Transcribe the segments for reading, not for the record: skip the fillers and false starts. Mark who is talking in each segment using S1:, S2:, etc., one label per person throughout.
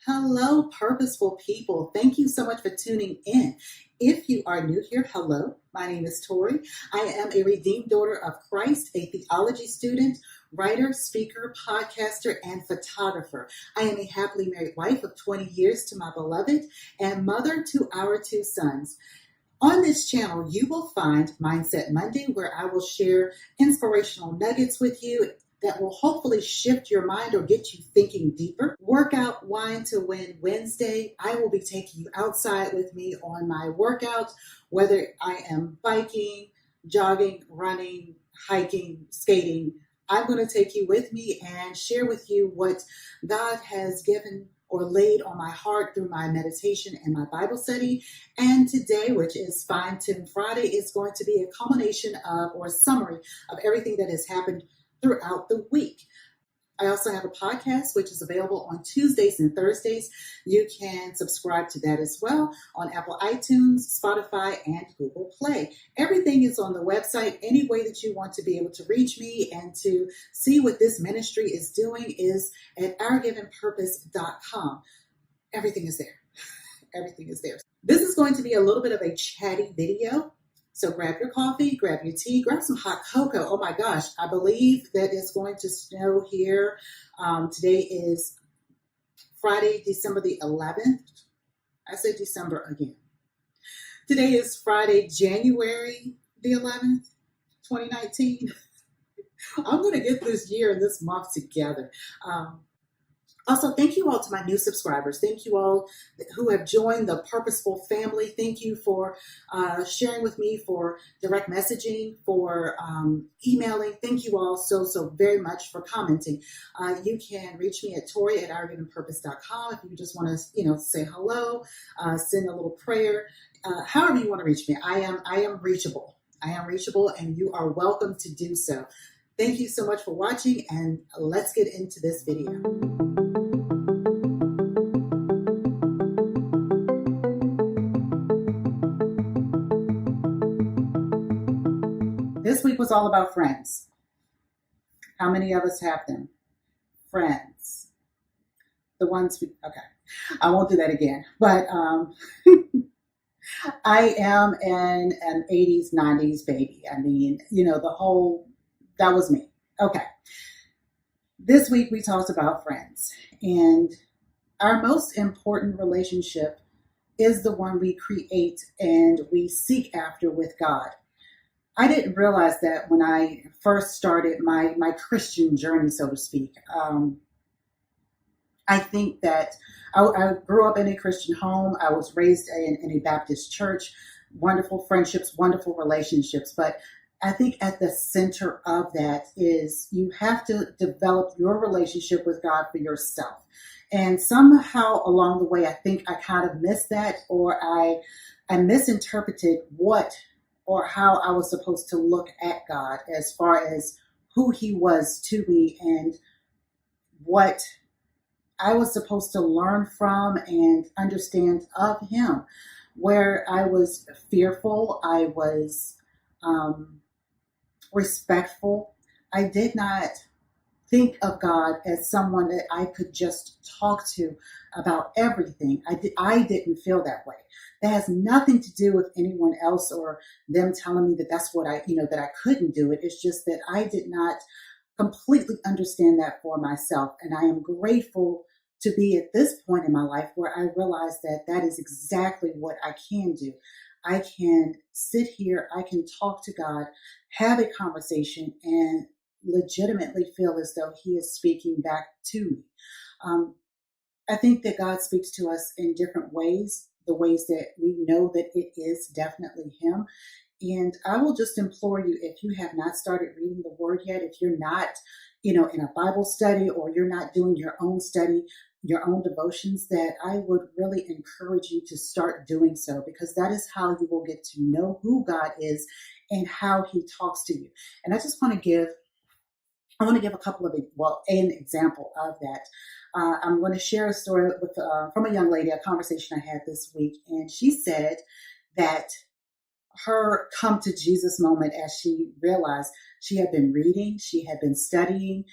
S1: Hello, purposeful people. Thank you so much for tuning in. If you are new here, hello. My name is Torrie. I am a redeemed daughter of Christ, a theology student, writer, speaker, podcaster, and photographer. I am a happily married wife of 20 years to my beloved and mother to our two sons. On this channel, you will find Mindset Monday, where I will share inspirational nuggets with you that will hopefully shift your mind or get you thinking deeper. Workout Wine to Win Wednesday, I will be taking you outside with me on my workouts, whether I am biking, jogging, running, hiking, skating. I'm going to take you with me and share with you what God has given or laid on my heart through my meditation and my Bible study. And today, which is Fine Tune Friday, is going to be a culmination of or a summary of everything that has happened throughout the week. I also have a podcast, which is available on Tuesdays and Thursdays. You can subscribe to that as well on Apple iTunes, Spotify, and Google Play. Everything is on the website. Any way that you want to be able to reach me and to see what this ministry is doing is at ourgivenpurpose.com. Everything is there. Everything is there. This is going to be a little bit of a chatty video. So grab your coffee, grab your tea, grab some hot cocoa. Oh my gosh, I believe that it's going to snow here. Today is Friday, December the 11th. I say December again. Today is Friday, January the 11th, 2019. I'm going to get this year and this month together. Also, thank you all to my new subscribers. Thank you all who have joined the Purposeful family. Thank you for sharing with me, for direct messaging, for emailing. Thank you all so very much for commenting. You can reach me at Torrie at ourgivenpurpose.com if you just want to, say hello, send a little prayer. However you want to reach me, I am reachable. I am reachable, and you are welcome to do so. Thank you so much for watching, and let's get into this video. This week was all about friends. How many of us have them? Friends. The ones we, okay, I won't do that again. But I am an 80s, 90s baby. I mean, that was me. Okay. This week we talked about friends. And our most important relationship is the one we create and we seek after with God. I didn't realize that when I first started my Christian journey, so to speak. I think that I grew up in a Christian home. I was raised in a Baptist church, wonderful friendships, wonderful relationships. But I think at the center of that is you have to develop your relationship with God for yourself. And somehow along the way, I think I kind of missed that, or I misinterpreted what or how I was supposed to look at God as far as who he was to me and what I was supposed to learn from and understand of him. Where I was fearful, I was respectful. I did not think of God as someone that I could just talk to about everything. I didn't feel that way. That has nothing to do with anyone else or them telling me that that's what that I couldn't do it. It's just that I did not completely understand that for myself. And I am grateful to be at this point in my life where I realize that that is exactly what I can do. I can sit here, I can talk to God, have a conversation, and legitimately feel as though he is speaking back to me. I think that God speaks to us in different ways, the ways that we know that it is definitely him. And I will just implore you, if you have not started reading the word yet, if you're not, in a Bible study, or you're not doing your own study, your own devotions, that I would really encourage you to start doing so, because that is how you will get to know who God is and how he talks to you. And I want to give a couple of, an example of that. I'm going to share a story from a young lady, a conversation I had this week. And she said that her come to Jesus moment as she realized she had been reading, she had been studying,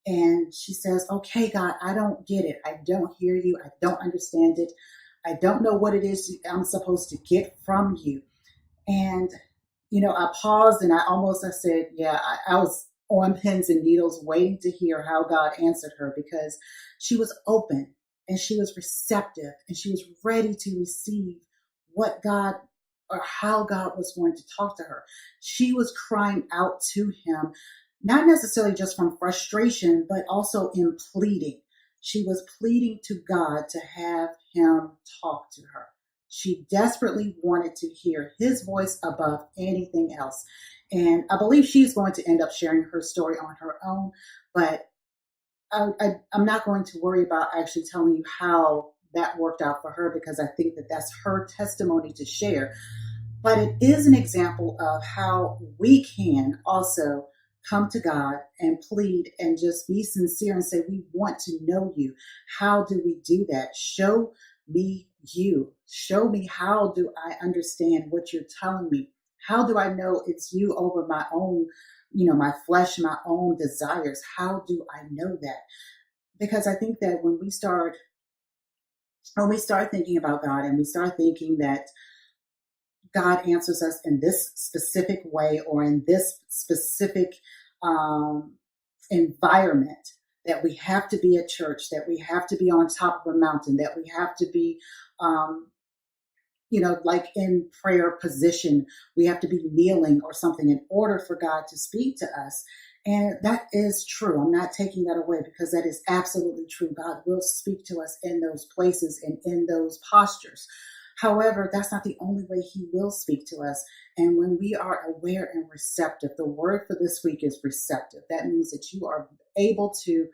S1: And she says, okay, God, I don't get it. I don't hear you. I don't understand it. I don't know what it is I'm supposed to get from you. And, I paused and I said, yeah, I was on pins and needles waiting to hear how God answered her, because she was open and she was receptive and she was ready to receive what God, or how God was going to talk to her. She was crying out to him, not necessarily just from frustration, but also in pleading. She was pleading to God to have him talk to her. She desperately wanted to hear his voice above anything else. And I believe she's going to end up sharing her story on her own, but I'm not going to worry about actually telling you how that worked out for her, because I think that that's her testimony to share. But it is an example of how we can also come to God and plead and just be sincere and say, we want to know you. How do we do that? Show me you. Show me, how do I understand what you're telling me? How do I know it's you over my own, my flesh, my own desires? How do I know that? Because I think that when we start thinking about God and we start thinking that God answers us in this specific way or in this specific um, environment, that we have to be at church, that we have to be on top of a mountain, that we have to be, um, like in prayer position, we have to be kneeling or something in order for God to speak to us. And that is true. I'm not taking that away, because that is absolutely true. God will speak to us in those places and in those postures. However, that's not the only way he will speak to us. And when we are aware and receptive, the word for this week is receptive. That means that you are able to,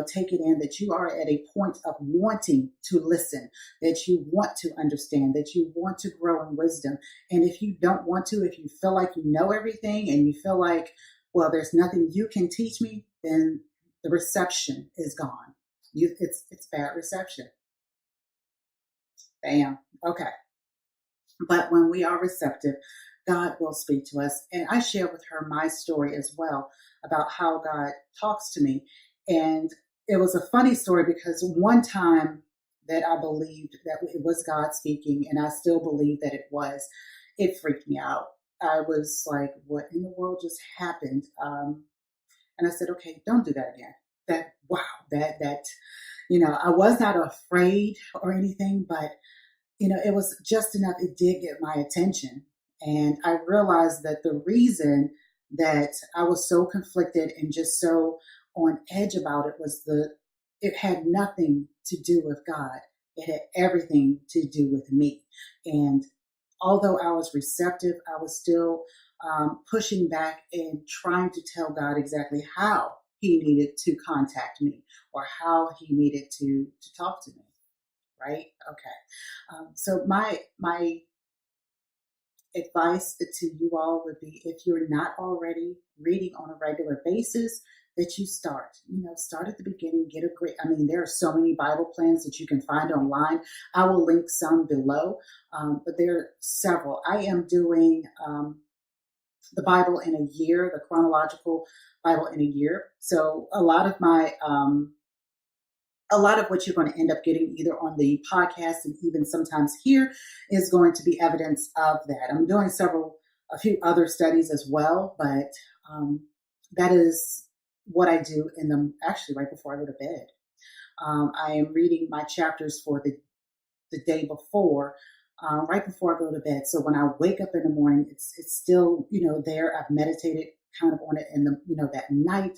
S1: take it in, that you are at a point of wanting to listen, that you want to understand, that you want to grow in wisdom. And if you don't want to, if you feel like you know everything and you feel like, well, there's nothing you can teach me, then the reception is gone. It's bad reception. Bam. Okay. But when we are receptive, God will speak to us. And I share with her my story as well about how God talks to me. And it was a funny story, because one time that I believed that it was God speaking, and I still believe that it was, it freaked me out. I was like, what in the world just happened? And I said, okay, don't do that again. Wow, I was not afraid or anything, but it was just enough. It did get my attention. And I realized that the reason that I was so conflicted and just so on edge about it was it had nothing to do with God. It had everything to do with me. And although I was receptive, I was still pushing back and trying to tell God exactly how he needed to contact me, or how he needed to talk to me. Right? Okay. So my advice to you all would be, if you're not already reading on a regular basis, that you start. Start at the beginning. Get a great. I mean, there are so many Bible plans that you can find online. I will link some below, but there are several. I am doing the Bible in a year, the chronological Bible in a year. So a lot of what you're going to end up getting either on the podcast and even sometimes here is going to be evidence of that. I'm doing a few other studies as well, but that is what I do actually right before I go to bed. I am reading my chapters for the day before, right before I go to bed. So when I wake up in the morning, it's still, there. I've meditated kind of on it in that night,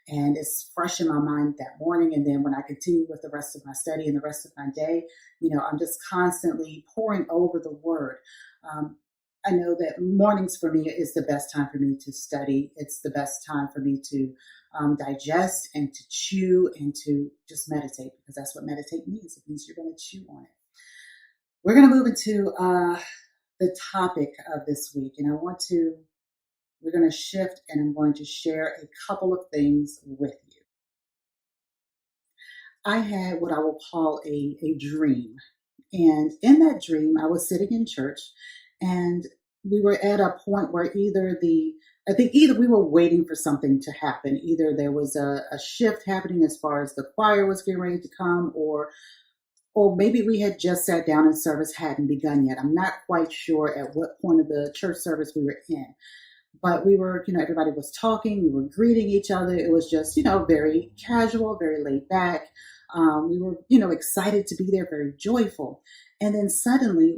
S1: and it's fresh in my mind that morning. And then when I continue with the rest of my study and the rest of my day, I'm just constantly poring over the word. I know that mornings for me is the best time for me to study. It's the best time for me to digest and to chew and to just meditate, because that's what meditate means. It means you're going to chew on it. We're going to move into the topic of this week, and we're going to shift, and I'm going to share a couple of things with you. I had what I will call a dream. And in that dream, I was sitting in church, and we were at a point where I think either we were waiting for something to happen. Either there was a shift happening as far as the choir was getting ready to come, or maybe we had just sat down and service hadn't begun yet. I'm not quite sure at what point of the church service we were in. But we were, everybody was talking, we were greeting each other. It was just, very casual, very laid back. We were, excited to be there, very joyful. And then suddenly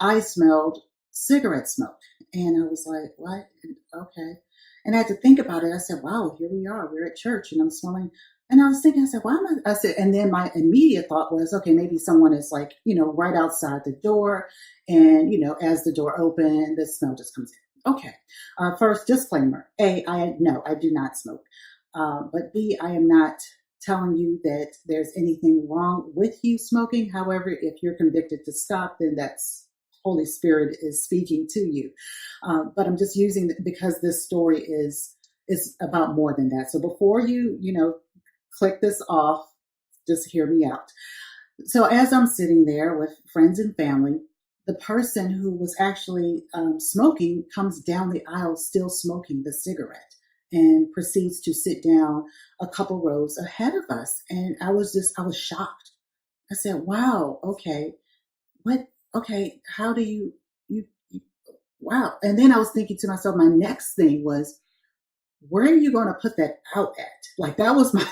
S1: I smelled cigarette smoke. And I was like, what? Okay. And I had to think about it. I said, wow, here we are. We're at church and I'm smelling. And I was thinking, I said, why am I said, and then my immediate thought was, okay, maybe someone is like, right outside the door. And, as the door opened, the smell just comes in. Okay. First disclaimer: A, I do not smoke. But B, I am not telling you that there's anything wrong with you smoking. However, if you're convicted to stop, then that's Holy Spirit is speaking to you. But I'm just using it because this story is about more than that. So before you click this off, just hear me out. So as I'm sitting there with friends and family, the person who was actually smoking comes down the aisle still smoking the cigarette and proceeds to sit down a couple rows ahead of us. And I was shocked. I said, wow, okay, how do you, wow. And then I was thinking to myself, my next thing was, where are you going to put that out at? Like that was my,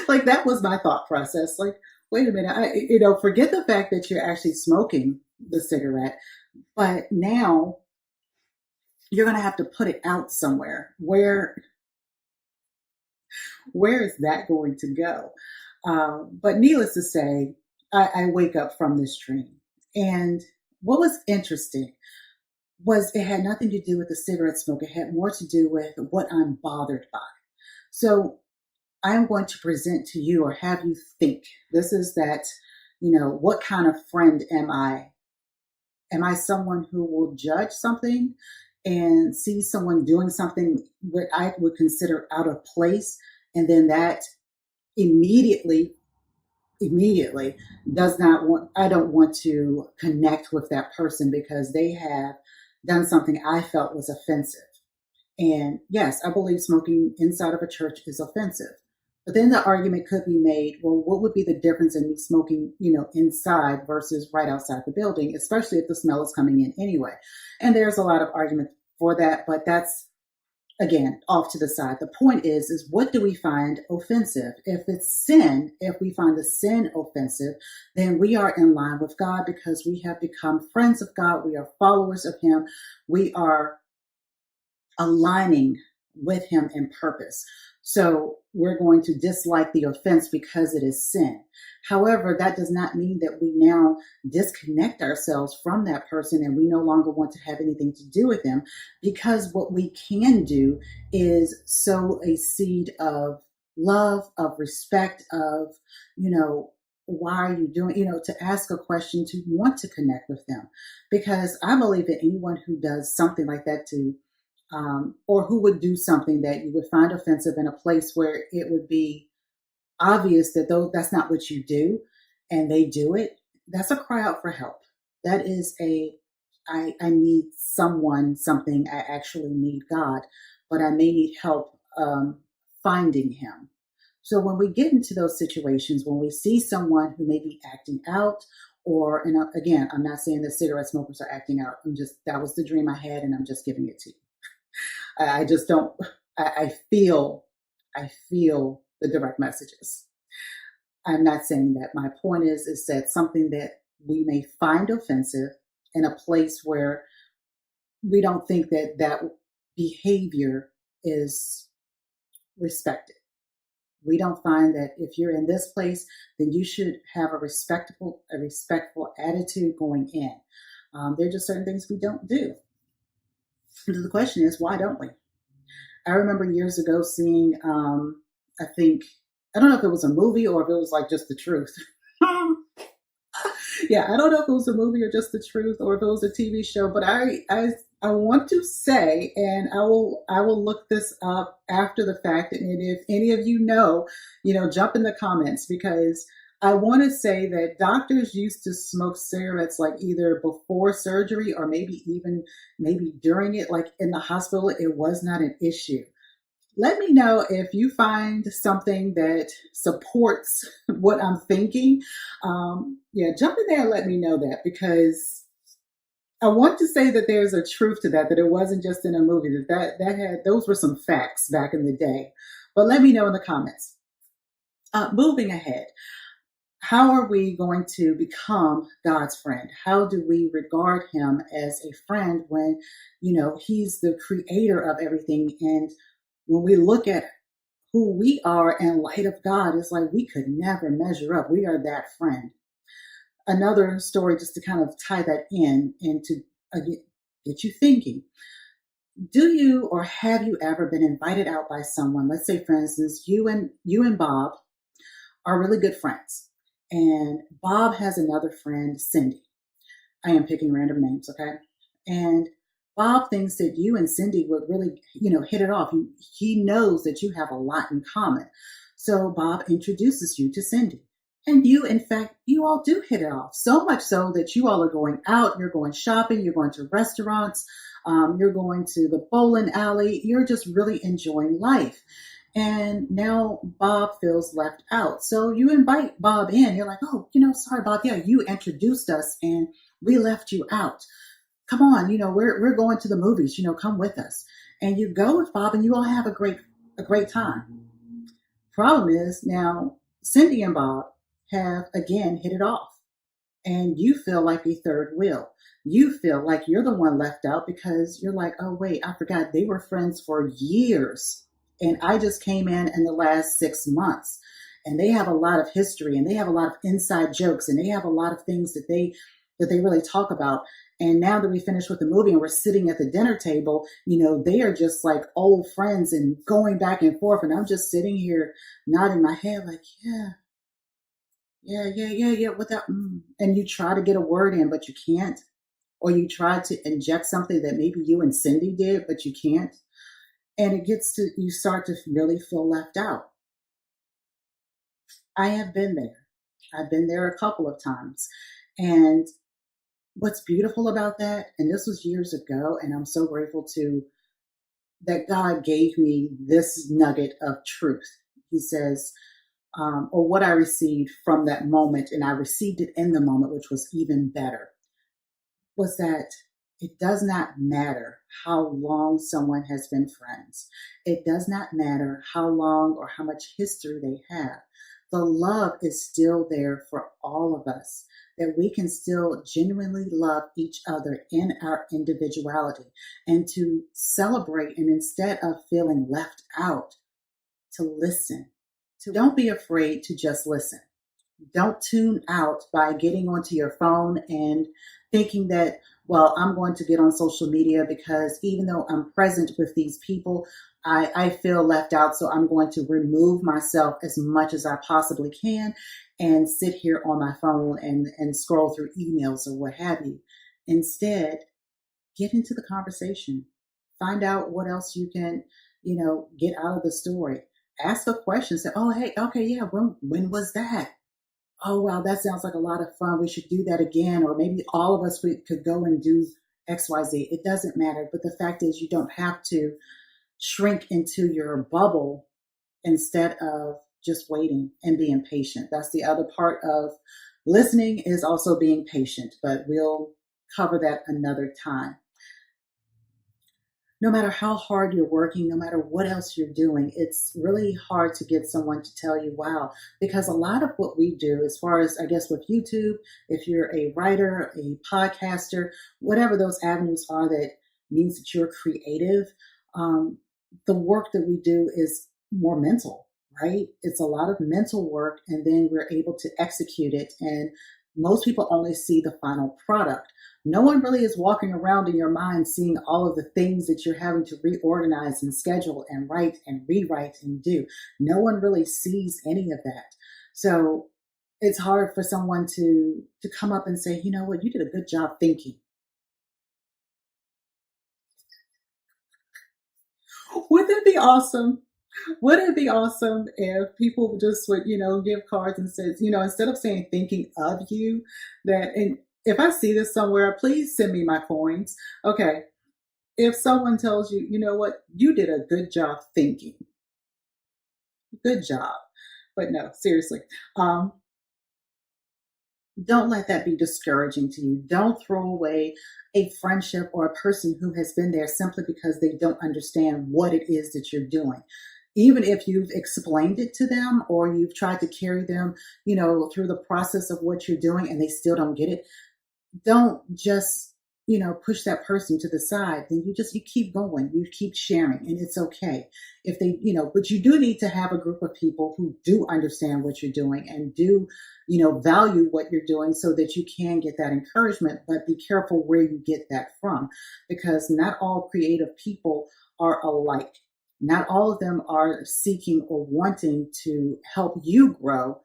S1: that was my thought process. Like, wait a minute, forget the fact that you're actually smoking the cigarette, but now you're going to have to put it out somewhere. Where is that going to go? But needless to say, I wake up from this dream. And what was interesting was it had nothing to do with the cigarette smoke. It had more to do with what I'm bothered by. So I'm going to present to you or have you think, this is that, what kind of friend am I? Am I someone who will judge something and see someone doing something what I would consider out of place, and then that immediately I don't want to connect with that person because they have done something I felt was offensive. And yes, I believe smoking inside of a church is offensive. But then the argument could be made, well, what would be the difference in me smoking, inside versus right outside the building, especially if the smell is coming in anyway? And there's a lot of argument for that, but that's, again, off to the side. The point is what do we find offensive? If it's sin, if we find the sin offensive, then we are in line with God because we have become friends of God. We are followers of Him. We are aligning with Him in purpose. So we're going to dislike the offense because it is sin. However, that does not mean that we now disconnect ourselves from that person and we no longer want to have anything to do with them, because what we can do is sow a seed of love, of respect, of, why are you doing, to ask a question, to want to connect with them. Because I believe that anyone who does something like that or who would do something that you would find offensive in a place where it would be obvious that though that's not what you do, and they do it, that's a cry out for help. That is I need something. I actually need God, but I may need help finding Him. So when we get into those situations, when we see someone who may be acting out, and again, I'm not saying that cigarette smokers are acting out. That was the dream I had, and I'm just giving it to you. I just don't, I feel the direct messages. I'm not saying that. My point is that something that we may find offensive in a place where we don't think that behavior is respected. We don't find that if you're in this place, then you should have a respectful attitude going in. There are just certain things we don't do. And the question is, why don't we? I remember years ago seeing, I don't know if it was a movie or if it was like just the truth. Yeah, I don't know if it was a movie or just the truth, or if it was a TV show, but I want to say, and I will look this up after the fact, and if any of you know, jump in the comments, because I want to say that doctors used to smoke cigarettes like either before surgery or maybe even maybe during it, like in the hospital, it was not an issue. Let me know if you find something that supports what I'm thinking. Yeah, jump in there and let me know that, because I want to say that there's a truth to that, that it wasn't just in a movie, that had, those were some facts back in the day. But let me know in the comments. Moving ahead. How are we going to become God's friend? How do we regard him as a friend when, he's the creator of everything? And when we look at who we are in light of God, it's like we could never measure up. We are that friend. Another story, just to kind of tie that in and to get you thinking. Do you or have you ever been invited out by someone? Let's say, for instance, you and Bob are really good friends, and Bob has another friend, Cindy. I am picking random names, okay? And Bob thinks that you and Cindy would really, hit it off. He knows that you have a lot in common. So Bob introduces you to Cindy. And you, in fact, you all do hit it off. So much so that you all are going out, you're going shopping, you're going to restaurants, you're going to the bowling alley. You're just really enjoying life. And now Bob feels left out. So you invite Bob in. You're like, oh, sorry, Bob. Yeah, you introduced us and we left you out. Come on, we're going to the movies. Come with us. And you go with Bob, and you all have a great time. Problem is now Cindy and Bob have again hit it off, and you feel like a third wheel. You feel like you're the one left out because you're like, oh wait, I forgot they were friends for years, and I just came in the last 6 months. And they have a lot of history, and they have a lot of inside jokes, and they have a lot of things that they really talk about. And now that we finished with the movie and we're sitting at the dinner table, they are just like old friends and going back and forth. And I'm just sitting here nodding my head like, yeah, yeah, yeah, yeah, yeah. What that? And you try to get a word in, but you can't. Or you try to inject something that maybe you and Cindy did, but you can't. And you start to really feel left out. I have been there. I've been there a couple of times. And what's beautiful about that, and this was years ago, and I'm so grateful to that God gave me this nugget of truth. He says, or what I received from that moment, and I received it in the moment, which was even better, was that it does not matter how long someone has been friends. It does not matter how long or how much history they have. The love is still there for all of us, that we can still genuinely love each other in our individuality, and to celebrate, and instead of feeling left out, to listen. Don't be afraid to just listen. Don't tune out by getting onto your phone and thinking that, well, I'm going to get on social media because even though I'm present with these people, I feel left out. So I'm going to remove myself as much as I possibly can and sit here on my phone and scroll through emails or what have you. Instead, get into the conversation. Find out what else you can, get out of the story. Ask a question. Say, oh, hey, okay, yeah, when was that? Oh, wow, that sounds like a lot of fun. We should do that again. Or maybe all of us could go and do XYZ. It doesn't matter. But the fact is, you don't have to shrink into your bubble instead of just waiting and being patient. That's the other part of listening, is also being patient. But we'll cover that another time. No matter how hard you're working, no matter what else you're doing, it's really hard to get someone to tell you, wow, because a lot of what we do, as far as I guess with YouTube, if you're a writer, a podcaster, whatever those avenues are that means that you're creative, the work that we do is more mental, right? It's a lot of mental work, and then we're able to execute it. And most people only see the final product. No one really is walking around in your mind seeing all of the things that you're having to reorganize and schedule and write and rewrite and do. No one really sees any of that. So it's hard for someone to come up and say, you know what, you did a good job thinking. Wouldn't that be awesome? Wouldn't it be awesome if people just would, give cards and says, instead of saying thinking of you, that, and if I see this somewhere, please send me my coins. Okay. If someone tells you, you know what, you did a good job thinking, good job. But no, seriously. Um, don't let that be discouraging to you. Don't throw away a friendship or a person who has been there simply because they don't understand what it is that you're doing. Even if you've explained it to them or you've tried to carry them, through the process of what you're doing and they still don't get it, don't just push that person to the side. Then you keep going, you keep sharing, and it's okay if they, but you do need to have a group of people who do understand what you're doing and do value what you're doing so that you can get that encouragement. But be careful where you get that from, because not all creative people are alike. Not all of them are seeking or wanting to help you grow,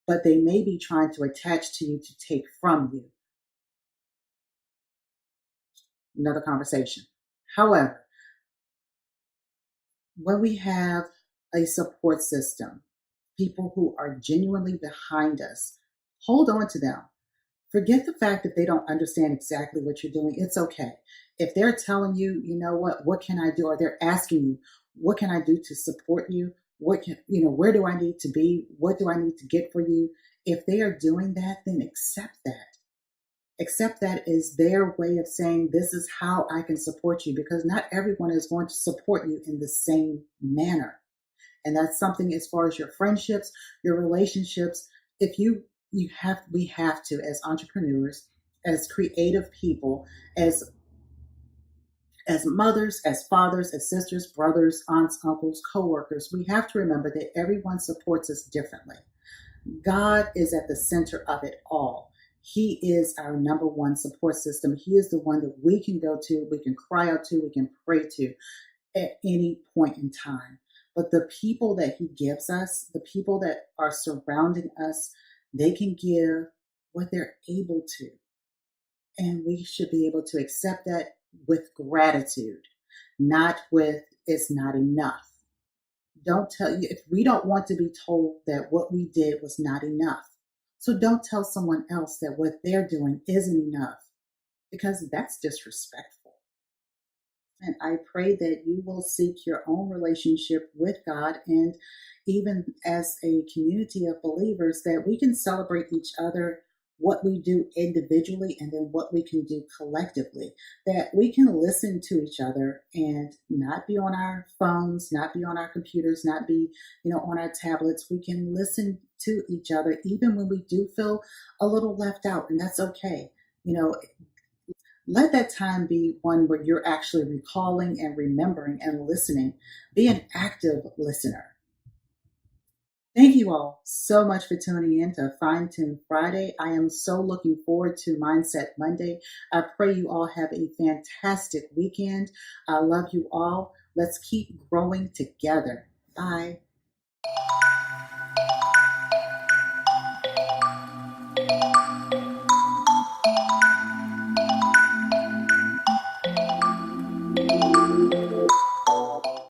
S1: but they may be trying to attach to you to take from you. Another conversation. However, when we have a support system, people who are genuinely behind us, hold on to them. Forget the fact that they don't understand exactly what you're doing. It's okay. If they're telling you, what can I do? Or they're asking you, what can I do to support you? What can, where do I need to be? What do I need to get for you? If they are doing that, then accept that. Accept that is their way of saying, this is how I can support you, because not everyone is going to support you in the same manner. And that's something as far as your friendships, your relationships. If we have to, as entrepreneurs, as creative people, as mothers, as fathers, as sisters, brothers, aunts, uncles, coworkers, we have to remember that everyone supports us differently. God is at the center of it all. He is our number one support system. He is the one that we can go to, we can cry out to, we can pray to at any point in time. But the people that He gives us, the people that are surrounding us, they can give what they're able to. And we should be able to accept that with gratitude, not with it's not enough. Don't tell you if we don't want to be told that what we did was not enough. So don't tell someone else that what they're doing isn't enough, because that's disrespectful. And I pray that you will seek your own relationship with God, and even as a community of believers, that we can celebrate each other, what we do individually, and then what we can do collectively. That we can listen to each other and not be on our phones, not be on our computers, not be, on our tablets. We can listen to each other even when we do feel a little left out, and that's okay. Let that time be one where you're actually recalling and remembering and listening. Be an active listener. Thank you all so much for tuning in to Fine Tune Friday. I am so looking forward to Mindset Monday. I pray you all have a fantastic weekend. I love you all. Let's keep growing together. Bye.